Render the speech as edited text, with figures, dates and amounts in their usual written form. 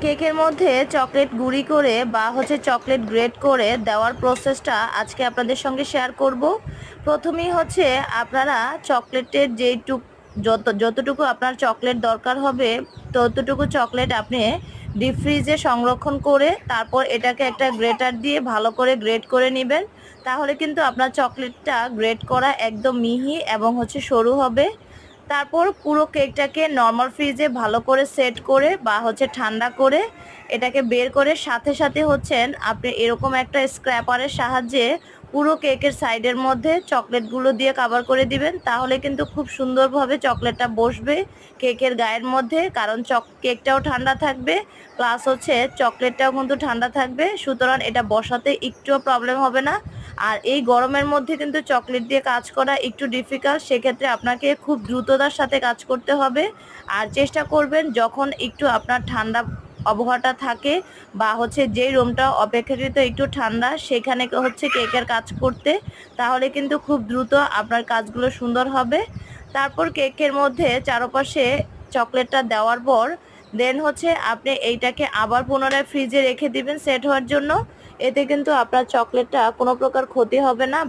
কেকের মধ্যে চকলেট গুঁড়ি করে বা চকলেট গ্রেট করে দেওয়ার প্রসেসটা আজকে আপনাদের সঙ্গে শেয়ার করব। প্রথমেই আপনারা চকলেটের যতটুকু আপনার চকলেট দরকার হবে ততটুকু চকলেট আপনি ডিপ ফ্রিজে সংরক্ষণ করে তারপর এটাকে একটা গ্রেটার দিয়ে ভালো করে গ্রেট করে নেবেন। তাহলে কিন্তু আপনার চকলেটটা গ্রেট করা একদম মিহি এবং সরু হবে। তারপর পুরো কেকটাকে নর্মাল ফ্রিজে ভালো করে সেট করে বা ঠান্ডা করে এটাকে বের করে সাথে সাথে আপনি এরকম একটা স্ক্র্যাপারের সাহায্যে পুরো কেকের সাইডের মধ্যে চকলেটগুলো দিয়ে কভার করে দিবেন। তাহলে কিন্তু খুব সুন্দরভাবে চকলেটটা বসবে কেকের গায়ের মধ্যে, কারণ কেকটাও ঠান্ডা থাকবে প্লাস চকলেটটাও কিন্তু ঠান্ডা থাকবে, সুতরাং এটা বসাতে একটুও প্রবলেম হবে না। আর এই গরমের মধ্যে কিন্তু চকলেট দিয়ে কাজ করা একটু ডিফিকাল্ট, সেক্ষেত্রে আপনাকে খুব দ্রুততার সাথে কাজ করতে হবে। আর চেষ্টা করবেন যখন একটু আপনার ঠান্ডা আবহাওয়াটা থাকে বা যেই রুমটা অপেক্ষাকৃত একটু ঠান্ডা সেখানে কেকের কাজ করতে, তাহলে কিন্তু খুব দ্রুত আপনার কাজগুলো সুন্দর হবে। তারপর কেকের মধ্যে চারপাশে চকলেটটা দেওয়ার পর দেন আপনি এইটাকে আবার পুনরায় ফ্রিজে রেখে দিবেন সেট হওয়ার জন্য। এতে কিন্তু আপনার চকলেটটা কোনো প্রকার ক্ষতি হবে না।